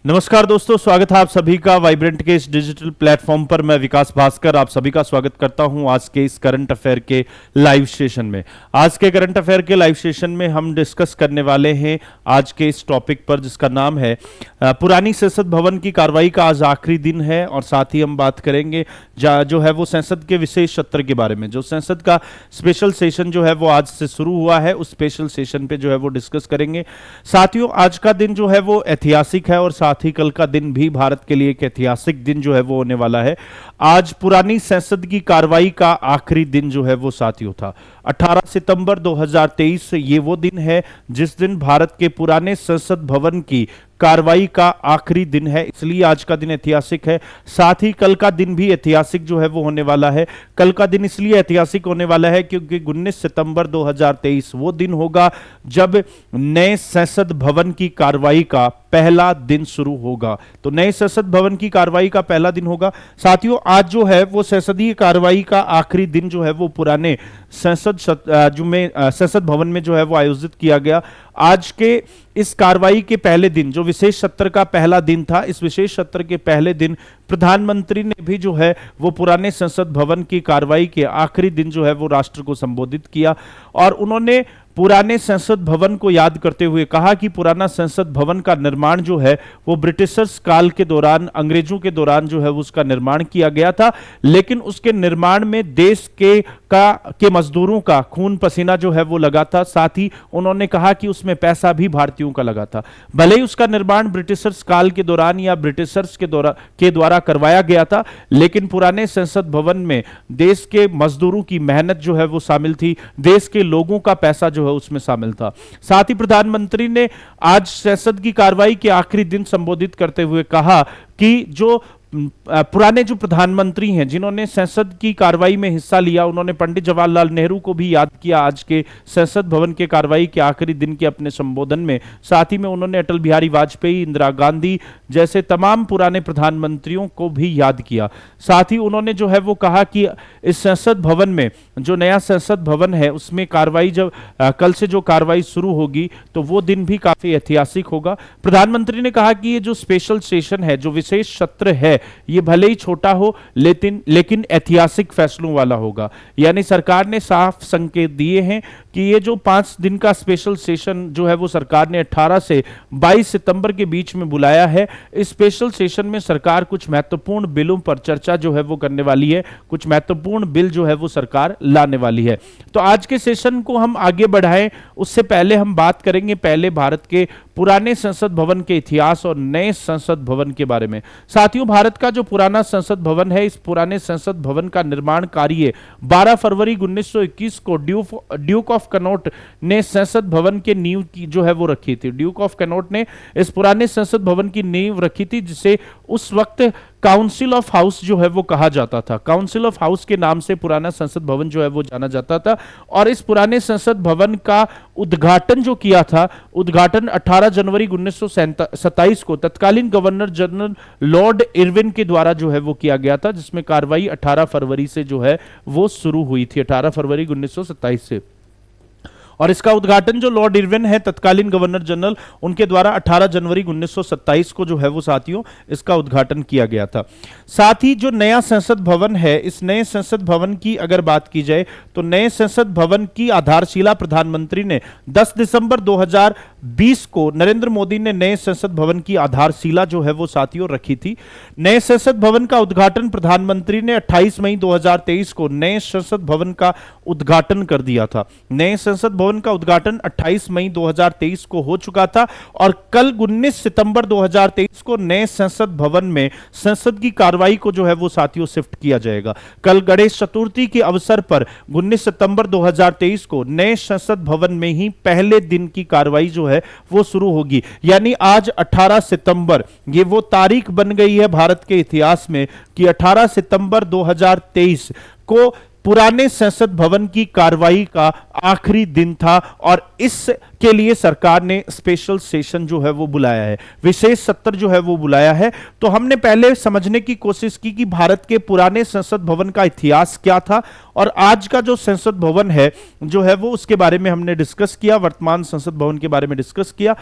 नमस्कार दोस्तों, स्वागत है आप सभी का वाइब्रेंट के इस डिजिटल प्लेटफॉर्म पर। मैं विकास भास्कर आप सभी का स्वागत करता हूं आज के इस करंट अफेयर के लाइव सेशन में। आज के करंट अफेयर के लाइव सेशन में हम डिस्कस करने वाले हैं आज के इस टॉपिक पर, जिसका नाम है पुरानी संसद भवन की कार्रवाई का आज आखिरी दिन है। और साथ ही हम बात करेंगे जो है वो संसद के विशेष सत्र के बारे में। जो संसद का स्पेशल सेशन जो है वो आज से शुरू हुआ है, उस स्पेशल सेशन पे जो है वो डिस्कस करेंगे। साथियों, आज का दिन जो है वो ऐतिहासिक है और साथ ही कल का दिन भी भारत के लिए एक ऐतिहासिक दिन जो है वो होने वाला है। आज पुरानी संसद की कार्रवाई का आखिरी दिन जो है वो साथियों था 18 सितंबर 2023। ये वो दिन है जिस दिन भारत के पुराने संसद भवन की कार्रवाई का आखिरी दिन है, इसलिए आज का दिन ऐतिहासिक है। साथ ही कल का दिन भी ऐतिहासिक जो है वो होने वाला है। कल का दिन इसलिए ऐतिहासिक होने वाला है क्योंकि 19 सितंबर 2023 वो दिन होगा जब नए संसद भवन की कार्रवाई का पहला दिन शुरू होगा। तो नए संसद भवन की कार्रवाई का पहला दिन होगा। साथियों, आज जो है वो संसदीय कार्रवाई का आखिरी दिन जो है वो पुराने संसद भवन में जो है वो आयोजित किया गया। आज के इस कार्रवाई के पहले दिन, जो विशेष सत्र का पहला दिन था, इस विशेष सत्र के पहले दिन प्रधानमंत्री ने भी जो है वो पुराने संसद भवन की कार्रवाई के आखिरी दिन जो है वो राष्ट्र को संबोधित किया। और उन्होंने पुराने संसद भवन को याद करते हुए कहा कि पुराना संसद भवन का निर्माण जो है वो ब्रिटिशर्स काल के दौरान, अंग्रेजों के दौरान जो है उसका निर्माण किया गया था, लेकिन उसके निर्माण में देश के मजदूरों का खून पसीना जो है वो लगा था। साथ ही उन्होंने कहा कि उसमें पैसा भी भारतीयों का लगा था। भले ही उसका निर्माण ब्रिटिशर्स काल के दौरान या ब्रिटिशर्स के द्वारा करवाया गया था, लेकिन पुराने संसद भवन में देश के मजदूरों की मेहनत जो है वो शामिल थी, देश के लोगों का पैसा जो है उसमें शामिल था। साथ ही प्रधानमंत्री ने आज संसद की कार्रवाई के आखिरी दिन संबोधित करते हुए कहा कि जो पुराने जो प्रधानमंत्री हैं जिन्होंने संसद की कार्रवाई में हिस्सा लिया, उन्होंने पंडित जवाहरलाल नेहरू को भी याद किया आज के संसद भवन के कार्रवाई के आखिरी दिन के अपने संबोधन में। साथ ही में उन्होंने अटल बिहारी वाजपेयी, इंदिरा गांधी जैसे तमाम पुराने प्रधानमंत्रियों को भी याद किया। साथ ही उन्होंने जो है वो कहा कि इस संसद भवन में, जो नया संसद भवन है, उसमें कार्रवाई जब कल से जो कार्रवाई शुरू होगी तो वो दिन भी काफी ऐतिहासिक होगा। प्रधानमंत्री ने कहा कि ये जो स्पेशल सेशन है, जो विशेष सत्र है, ये भले ही छोटा हो लेकिन ऐतिहासिक फैसलों वाला होगा। यानी सरकार ने साफ संकेत दिए हैं कि ये जो 5 दिन का स्पेशल सेशन जो है वो सरकार ने 18 से 22 सितंबर के बीच में बुलाया है। इस स्पेशल सेशन में सरकार कुछ महत्वपूर्ण बिलों पर चर्चा जो है वो करने वाली है, कुछ महत्वपूर्ण बिल जो है वो सरकार लाने वाली है। तो आज के सेशन को हम आगे बढ़ाएं उससे पहले हम बात करेंगे पहले भारत के पुराने संसद भवन के इतिहास और नए संसद भवन के बारे में। साथियों, भारत का जो पुराना संसद भवन है, इस पुराने संसद भवन का निर्माण कार्य 12 फरवरी 1921 को ड्यूक ऑफ कनॉट ने संसद भवन के नींव की जो है वो रखी थी। ड्यूक ऑफ कनॉट ने इस पुराने संसद भवन की नींव रखी थी, जिसे उस वक्त काउंसिल ऑफ हाउस जो है वो कहा जाता था। काउंसिल ऑफ हाउस के नाम से पुराना संसद भवन जो है वो जाना जाता था। और इस पुराने संसद भवन का उद्घाटन जो किया था, उद्घाटन 18 जनवरी 1927 को तत्कालीन गवर्नर जनरल लॉर्ड इरविन के द्वारा जो है वो किया गया था, जिसमें कार्रवाई 18 फरवरी से जो है वो शुरू हुई थी, 18 फरवरी 1927 से। और इसका उद्घाटन जो लॉर्ड इरविन है, तत्कालीन गवर्नर जनरल, उनके द्वारा 18 जनवरी 1927 को जो है वो साथियों इसका उद्घाटन किया गया था। साथ ही जो नया संसद भवन है, इस नए संसद भवन की अगर बात की जाए तो नए संसद भवन की आधारशिला प्रधानमंत्री ने 10 दिसंबर 2020 को नरेंद्र मोदी ने नए संसद भवन की आधारशिला जो है वो साथियों रखी थी। नए संसद भवन का उद्घाटन प्रधानमंत्री ने 28 मई 2023 को नए संसद भवन का उद्घाटन कर दिया था। नए संसद भवन का उद्घाटन 28 मई 2023 को हो चुका था और कल 19 सितंबर 2023 को नए संसद भवन में संसद की कार्रवाई को जो है वो साथियों शिफ्ट किया जाएगा। कल गणेश चतुर्थी के अवसर पर 19 सितंबर 2023 को नए संसद भवन में ही पहले दिन की कार्रवाई जो है वो शुरू होगी। यानी आज 18 सितंबर, ये वो तारीख बन गई है भारत के इतिहास में कि 18 सितंबर 2023 को पुराने संसद भवन की कार्रवाई का आखिरी दिन था और इसके लिए सरकार ने स्पेशल सेशन जो है वो बुलाया है, विशेष सत्र जो है वो बुलाया है। तो हमने पहले समझने की कोशिश की कि भारत के पुराने संसद भवन का इतिहास क्या था और आज का जो संसद भवन है जो है वो उसके बारे में हमने डिस्कस किया, वर्तमान संसद भवन के बारे में डिस्कस किया।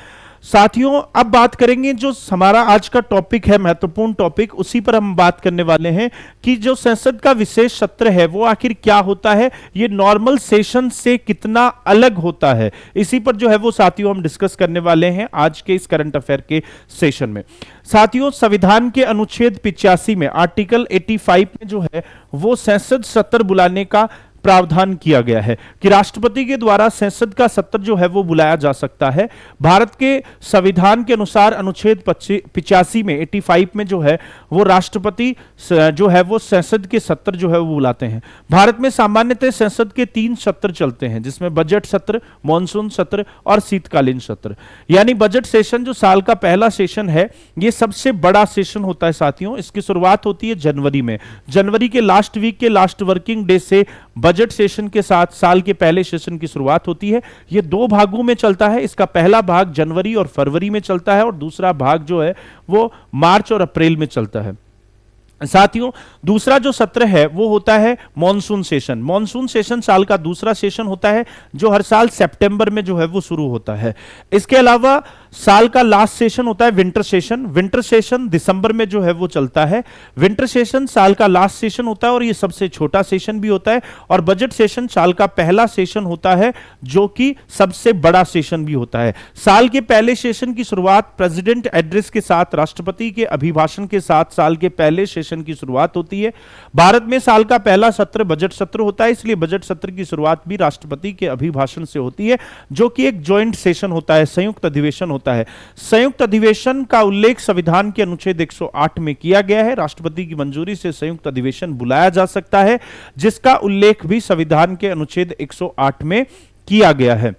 साथियों अब बात करेंगे जो हमारा आज का टॉपिक है, महत्वपूर्ण टॉपिक, उसी पर हम बात करने वाले हैं कि जो संसद का विशेष सत्र है वो आखिर क्या होता है, ये नॉर्मल सेशन से कितना अलग होता है। इसी पर जो है वो साथियों हम डिस्कस करने वाले हैं आज के इस करंट अफेयर के सेशन में। साथियों संविधान के अनुच्छेद 85 में, आर्टिकल 85 में जो है वो संसद सत्र बुलाने का प्रावधान किया गया है कि राष्ट्रपति के द्वारा संसद का सत्र जो है वो बुलाया जा सकता है। भारत के संविधान के अनुसार अनुच्छेद 85 में, 85 में जो है वो राष्ट्रपति जो है वो संसद के सत्र जो है वो बुलाते हैं। भारत में सामान्यतः संसद के 3 सत्र चलते हैं, जिसमें बजट सत्र, मॉनसून सत्र और शीतकालीन सत्र। यानी बजट सेशन जो साल का पहला सेशन है, ये सबसे बड़ा सेशन होता है साथियों। इसकी शुरुआत होती है जनवरी में। जनवरी के लास्ट वीक के लास्ट वर्किंग डे से बजट सेशन के साथ साल के पहले सेशन की शुरुआत होती है। यह 2 भागों में चलता है। इसका पहला भाग जनवरी और फरवरी में चलता है और दूसरा भाग जो है वो मार्च और अप्रैल में चलता है। साथियों दूसरा जो सत्र है वो होता है मॉनसून सेशन। मॉनसून सेशन साल का दूसरा सेशन होता है जो हर साल सितंबर में जो है वो शुरू होता है। इसके अलावा साल का लास्ट सेशन होता है विंटर सेशन। विंटर सेशन दिसंबर में जो है वो चलता है। विंटर सेशन साल का लास्ट सेशन होता है और ये सबसे छोटा सेशन भी होता है। और बजट सेशन साल का पहला सेशन होता है जो कि सबसे बड़ा सेशन भी होता है। साल के पहले सेशन की शुरुआत प्रेसिडेंट एड्रेस के साथ, राष्ट्रपति के अभिभाषण के साथ साल के पहले सेशन की शुरुआत होती है। भारत में साल का पहला सत्र बजट सत्र होता है, इसलिए बजट सत्र की शुरुआत भी राष्ट्रपति के अभिभाषण से होती है, जो कि एक जॉइंट सेशन होता है, संयुक्त अधिवेशन होता है। संयुक्त अधिवेशन का उल्लेख संविधान के अनुच्छेद 108 में किया गया है। राष्ट्रपति की मंजूरी से संयुक्त अधिवेशन बुलाया जा सकता है, जिसका उल्लेख भी संविधान के अनुच्छेद 108 में किया गया है।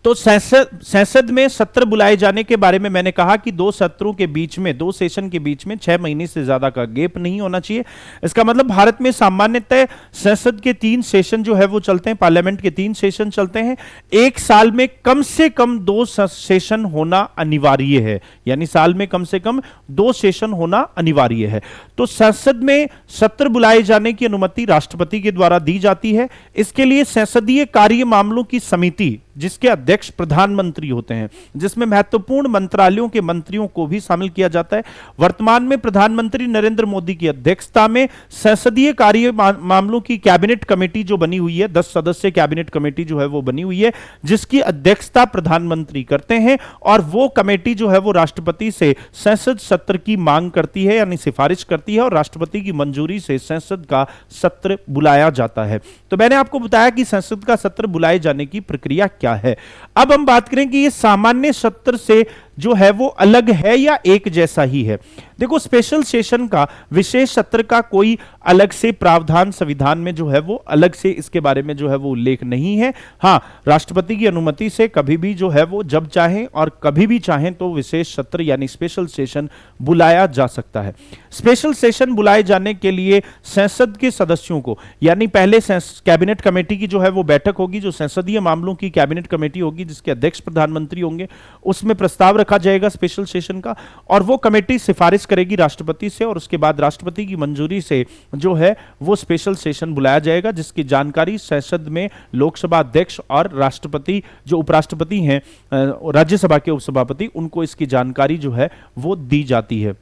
तो संसद में सत्र बुलाए जाने के बारे में मैंने कहा कि 2 सत्रों के बीच में, 2 सेशन के बीच में 6 महीने से ज्यादा का गैप नहीं होना चाहिए। इसका मतलब भारत में सामान्यतः संसद के 3 सेशन जो है वो चलते हैं, पार्लियामेंट के 3 सेशन चलते हैं। एक साल में कम से कम 2 सेशन होना अनिवार्य है, यानी साल में कम से कम 2 सेशन होना अनिवार्य है। तो संसद में सत्र बुलाए जाने की अनुमति राष्ट्रपति के द्वारा दी जाती है। इसके लिए संसदीय कार्य मामलों की समिति, जिसके अध्यक्ष प्रधानमंत्री होते हैं, जिसमें महत्वपूर्ण मंत्रालयों के मंत्रियों को भी शामिल किया जाता है। वर्तमान में प्रधानमंत्री नरेंद्र मोदी की अध्यक्षता में संसदीय कार्य मामलों की कैबिनेट कमेटी जो बनी हुई है, 10 सदस्य कैबिनेट कमेटी जो है वो बनी हुई है, जिसकी अध्यक्षता प्रधानमंत्री करते हैं। और वो कमेटी जो है वो राष्ट्रपति से संसद सत्र की मांग करती है, यानी सिफारिश करती है, और राष्ट्रपति की मंजूरी से संसद का सत्र बुलाया जाता है। तो मैंने आपको बताया कि संसद का सत्र बुलाए जाने की प्रक्रिया क्या है। अब हम बात करें कि ये सामान्य सत्र से जो है वो अलग है या एक जैसा ही है। देखो, स्पेशल सेशन का, विशेष सत्र का कोई अलग से प्रावधान संविधान में जो है वो अलग से इसके बारे में जो है वो उल्लेख नहीं है। हां, राष्ट्रपति की अनुमति से कभी भी जो है वो जब चाहें और कभी भी चाहें तो विशेष सत्र यानी स्पेशल सेशन बुलाया जा सकता है। स्पेशल सेशन बुलाए जाने के लिए संसद के सदस्यों को, यानी पहले कैबिनेट कमेटी की जो है वो बैठक होगी, जो संसदीय मामलों की कैबिनेट कमेटी होगी जिसके अध्यक्ष प्रधानमंत्री होंगे, उसमें प्रस्ताव रखा जाएगा स्पेशल सेशन का, और वो कमेटी सिफारिश करेगी राष्ट्रपति से, और उसके बाद राष्ट्रपति की मंजूरी से जो है वो स्पेशल सेशन बुलाया जाएगा, जिसकी जानकारी संसद में लोकसभा अध्यक्ष और राष्ट्रपति, जो उपराष्ट्रपति हैं, राज्यसभा के उपसभापति, उनको इसकी जानकारी जो है वो दी जाती है।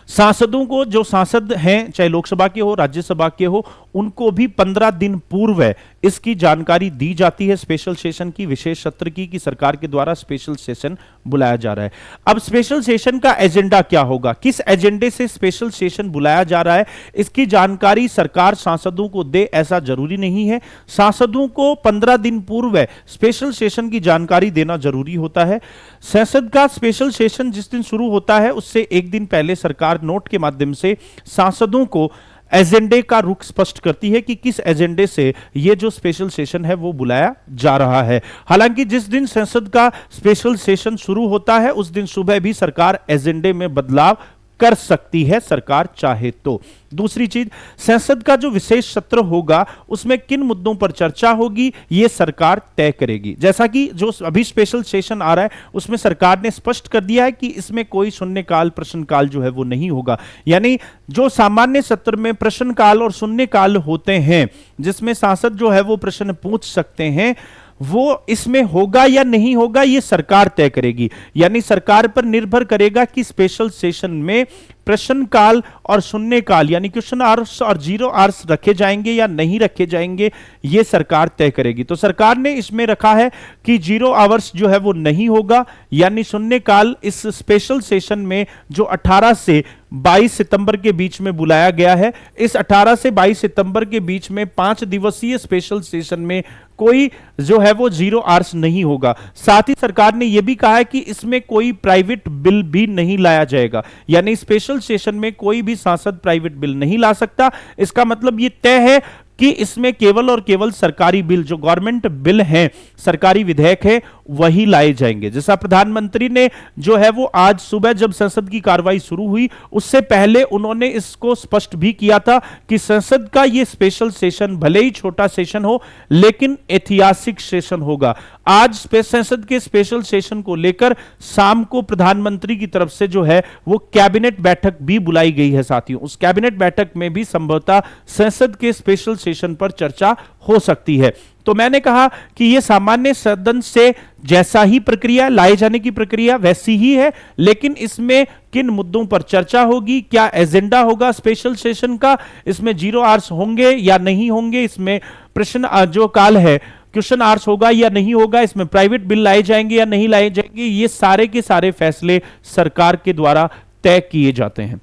सांसदों को, जो सांसद हैं चाहे लोकसभा के हो राज्यसभा के हो, उनको भी 15 दिन पूर्व इसकी जानकारी दी जाती है स्पेशल सेशन की, विशेष सत्र की, कि सरकार के द्वारा स्पेशल सेशन बुलाया जा रहा है। अब स्पेशल सेशन का एजेंडा क्या होगा, किस एजेंडे से स्पेशल सेशन बुलाया जा रहा है, इसकी जानकारी सरकार सांसदों को दे ऐसा जरूरी नहीं है। सांसदों को 15 दिन पूर्व स्पेशल सेशन की जानकारी देना जरूरी होता है। संसद का स्पेशल सेशन जिस दिन शुरू होता है उससे एक दिन पहले सरकार नोट के माध्यम से सांसदों को एजेंडे का रुख स्पष्ट करती है कि किस एजेंडे से ये जो स्पेशल सेशन है वो बुलाया जा रहा है। हालांकि जिस दिन संसद का स्पेशल सेशन शुरू होता है उस दिन सुबह भी सरकार एजेंडे में बदलाव कर सकती है, सरकार चाहे तो। दूसरी चीज, संसद का जो विशेष सत्र होगा उसमें किन मुद्दों पर चर्चा होगी ये सरकार तय करेगी। जैसा कि जो अभी स्पेशल सेशन आ रहा है उसमें सरकार ने स्पष्ट कर दिया है कि इसमें कोई शून्यकाल प्रश्नकाल जो है वो नहीं होगा। यानी जो सामान्य सत्र में प्रश्नकाल और शून्यकाल होते हैं जिसमें सांसद जो है वो प्रश्न पूछ सकते हैं, वो इसमें होगा या नहीं होगा ये सरकार तय करेगी। यानी सरकार पर निर्भर करेगा कि स्पेशल सेशन में प्रश्न काल और शून्य काल यानी क्वेश्चन आवर्स और जीरो आवर्स रखे जाएंगे या नहीं रखे जाएंगे, ये सरकार तय करेगी। तो सरकार ने इसमें रखा है कि जीरो आवर्स जो है वो नहीं होगा, यानी शून्य काल इस स्पेशल सेशन में जो 18 से 22 सितंबर के बीच में बुलाया गया है, इस 18 से 22 सितंबर के बीच में 5 दिवसीय स्पेशल सेशन में कोई जो है वो जीरो आवर्स नहीं होगा। साथ ही सरकार ने यह भी कहा है कि इसमें कोई प्राइवेट बिल भी नहीं लाया जाएगा, यानी स्पेशल सेशन में कोई भी सांसद प्राइवेट बिल नहीं ला सकता। इसका मतलब यह तय है कि इसमें केवल और केवल सरकारी बिल, जो गवर्नमेंट बिल हैं, सरकारी विधेयक है, वही लाए जाएंगे। जैसा प्रधानमंत्री ने जो है वो आज सुबह जब संसद की कार्रवाई शुरू हुई उससे पहले उन्होंने इसको स्पष्ट भी किया था कि संसद का ये स्पेशल सेशन भले ही छोटा सेशन हो लेकिन ऐतिहासिक सेशन होगा। आज संसद के स्पेशल सेशन को लेकर शाम को प्रधानमंत्री की तरफ से जो है वो कैबिनेट बैठक भी बुलाई गई है। साथियों, उस कैबिनेट बैठक में भी संभवतः संसद के स्पेशल सेशन पर चर्चा हो सकती है। तो मैंने कहा कि यह सामान्य सदन से जैसा ही प्रक्रिया लाए जाने की प्रक्रिया वैसी ही है, लेकिन इसमें किन मुद्दों पर चर्चा होगी, क्या एजेंडा होगा स्पेशल सेशन का, इसमें जीरो आवर्स होंगे या नहीं होंगे, इसमें प्रश्न जो काल है क्वेश्चन आवर्स होगा या नहीं होगा, इसमें प्राइवेट बिल लाए जाएंगे या नहीं लाए जाएंगे, ये सारे के सारे फैसले सरकार के द्वारा तय किए जाते हैं।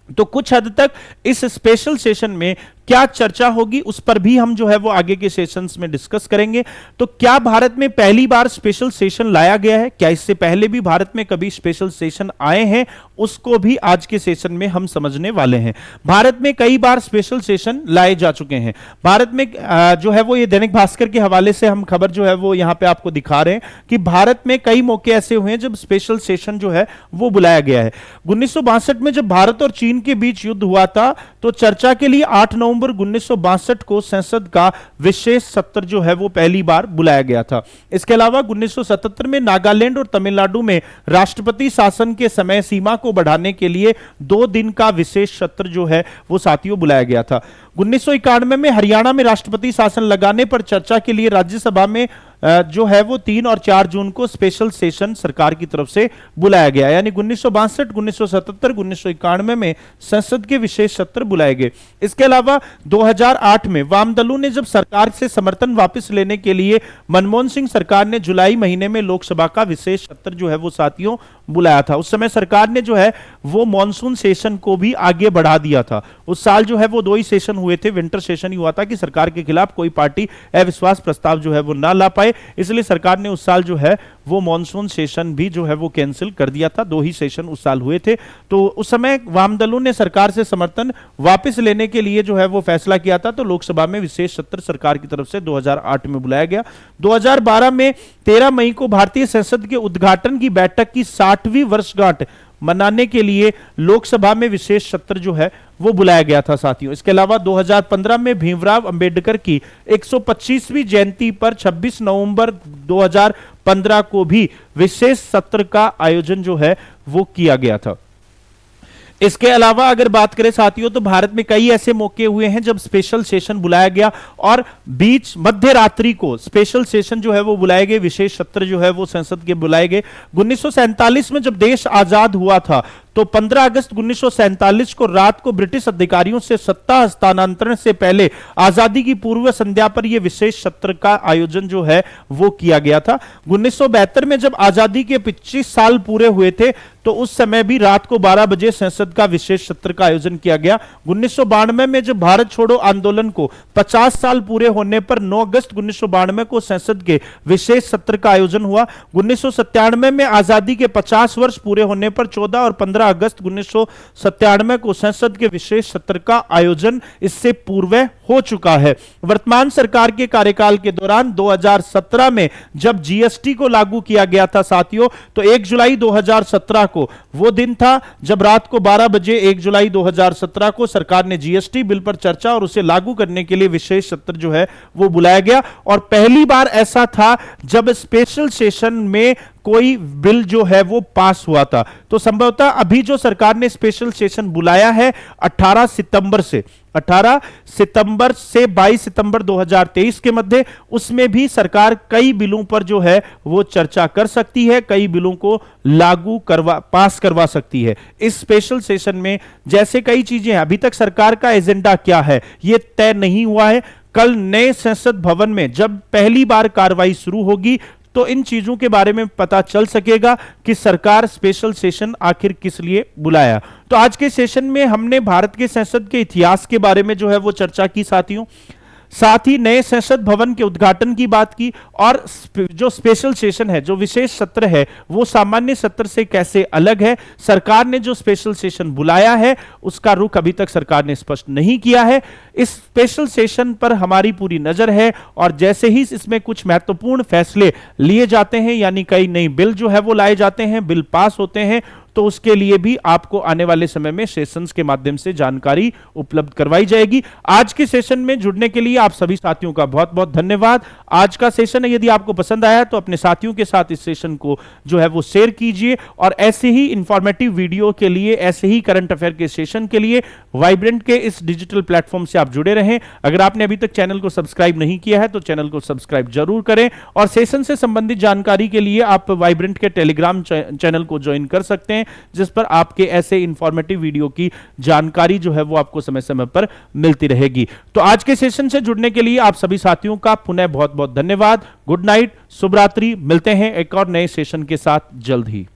तो कुछ हद तक इस स्पेशल सेशन में क्या चर्चा होगी उस पर भी हम जो है वो आगे के सेशंस में डिस्कस करेंगे। तो क्या भारत में पहली बार स्पेशल सेशन लाया गया है, क्या इससे पहले भी भारत में कभी स्पेशल सेशन आए हैं, उसको भी आज के सेशन में हम समझने वाले हैं। भारत में कई बार स्पेशल सेशन लाए जा चुके हैं। भारत में जो है वो ये दैनिक भास्कर के हवाले से हम खबर जो है वो यहां पे आपको दिखा रहे हैं कि भारत में कई मौके ऐसे हुए हैं जब स्पेशल सेशन जो है वो बुलाया गया है। 1962 में जब भारत और चीन के बीच युद्ध हुआ था तो चर्चा के लिए 8 नवंबर 1962 को संसद का विशेष सत्र जो है वो पहली बार बुलाया गया था। इसके अलावा 1977 में नागालैंड और तमिलनाडु में राष्ट्रपति शासन के समय सीमा को बढ़ाने के लिए 2 दिन का विशेष सत्र जो है वो साथियों बुलाया गया था। 1991 में हरियाणा में राष्ट्रपति शासन लगाने पर चर्चा के लिए राज्यसभा में जो है वो 3 और 4 जून को स्पेशल सेशन सरकार की तरफ से बुलाया गया। यानी 1962, 1977, 1991 में संसद के विशेष सत्र बुलाए गए। इसके अलावा 2008 में वाम दलों ने जब सरकार से समर्थन वापस लेने के लिए मनमोहन सिंह सरकार ने जुलाई महीने में लोकसभा का विशेष सत्र जो है वो साथियों बुलाया था। उस समय सरकार ने जो है वो मॉनसून सेशन को भी आगे बढ़ा दिया था। उस साल जो है वो 2 ही सेशन हुए थे, विंटर सेशन ही हुआ था कि सरकार के खिलाफ कोई पार्टी अविश्वास प्रस्ताव जो है वो ना ला पाए, इसलिए सरकार ने उस साल जो है वो मॉनसून सेशन भी जो है वो कैंसिल कर दिया था। 2 ही सेशन उस साल हुए थे। तो उस समय वाम दलों ने सरकार से समर्थन वापस लेने के लिए जो है वो फैसला किया था, तो लोकसभा में विशेष सत्र सरकार की तरफ से 2008 में बुलाया गया। 2012 में 13 मई को भारतीय संसद के उद्घाटन की बैठक की 60वीं वर्षगांठ मनाने के लिए लोकसभा में विशेष सत्र जो है वो बुलाया गया था साथियों। इसके अलावा 2015 में भीमराव अंबेडकर की 125वीं जयंती पर 26 नवंबर 2015 को भी विशेष सत्र का आयोजन जो है वो किया गया था। इसके अलावा अगर बात करें साथियों तो भारत में कई ऐसे मौके हुए हैं जब स्पेशल सेशन बुलाया गया और बीच मध्य रात्रि को स्पेशल सेशन जो है वो बुलाए गए, विशेष सत्र जो है वो संसद के बुलाए गए। 1947 में जब देश आजाद हुआ था तो 15 अगस्त 1947 को रात को ब्रिटिश अधिकारियों से सत्ता हस्तांतरण से पहले आजादी की पूर्व संध्या पर यह विशेष सत्र का आयोजन जो है वो किया गया था। 1972 में जब आजादी के 25 साल पूरे हुए थे तो उस समय भी रात को 12 बजे संसद का विशेष सत्र का आयोजन किया गया। 1992 में जब भारत छोड़ो आंदोलन को 50 साल पूरे होने पर 9 अगस्त 1992 को संसद के विशेष सत्र का आयोजन हुआ। 1997 में आजादी के 50 वर्ष पूरे होने पर 14 और 15 अगस्त 1997 को संसद के विशेष सत्र का आयोजन इससे पूर्व हो चुका है। वर्तमान सरकार के कार्यकाल के दौरान 2017 में जब जीएसटी को लागू किया गया था साथियों, तो 1 जुलाई 2017 को वो दिन था जब रात को 12 बजे 1 जुलाई 2017 को सरकार ने जीएसटी बिल पर चर्चा और उसे लागू करने के लिए विशेष सत्र जो है वो बुलाया गया। और पहली बार ऐसा था जब स्पेशल सेशन में कोई बिल जो है वो पास हुआ था। तो संभवतः अभी जो सरकार ने स्पेशल सेशन बुलाया है 18 सितंबर से 22 सितंबर 2023 के मध्य, उसमें भी सरकार कई बिलों पर जो है वो चर्चा कर सकती है, कई बिलों को पास करवा सकती है इस स्पेशल सेशन में। जैसे कई चीजें हैं, अभी तक सरकार का एजेंडा क्या है ये तय नहीं हुआ है। कल नए संसद भवन में जब पहली बार कार्रवाई शुरू होगी तो इन चीजों के बारे में पता चल सकेगा कि सरकार स्पेशल सेशन आखिर किस लिए बुलाया। तो आज के सेशन में हमने भारत के संसद के इतिहास के बारे में जो है वो चर्चा की साथियों, साथ ही नए संसद भवन के उद्घाटन की बात की, और जो स्पेशल सेशन है, जो विशेष सत्र है, वो सामान्य सत्र से कैसे अलग है। सरकार ने जो स्पेशल सेशन बुलाया है उसका रुख अभी तक सरकार ने स्पष्ट नहीं किया है। इस स्पेशल सेशन पर हमारी पूरी नजर है, और जैसे ही इसमें कुछ महत्वपूर्ण फैसले लिए जाते हैं, यानी कई नई बिल जो है वो लाए जाते हैं, बिल पास होते हैं, तो उसके लिए भी आपको आने वाले समय में सेशंस के माध्यम से जानकारी उपलब्ध करवाई जाएगी। आज के सेशन में जुड़ने के लिए आप सभी साथियों का बहुत बहुत धन्यवाद। आज का सेशन है, यदि आपको पसंद आया तो अपने साथियों के साथ इस सेशन को जो है वो शेयर कीजिए, और ऐसे ही इंफॉर्मेटिव वीडियो के लिए, ऐसे ही करंट अफेयर के सेशन के लिए वाइब्रेंट के इस डिजिटल प्लेटफॉर्म से आप जुड़े रहें। अगर आपने अभी तक चैनल को सब्सक्राइब नहीं किया है तो चैनल को सब्सक्राइब जरूर करें, और सेशन से संबंधित जानकारी के लिए आप वाइब्रेंट के टेलीग्राम चैनल को ज्वाइन कर सकते हैं, जिस पर आपके ऐसे इंफॉर्मेटिव वीडियो की जानकारी जो है वो आपको समय समय पर मिलती रहेगी। तो आज के सेशन से जुड़ने के लिए आप सभी साथियों का पुनः बहुत बहुत धन्यवाद। गुड नाइट, शुभ रात्रि। मिलते हैं एक और नए सेशन के साथ जल्द ही।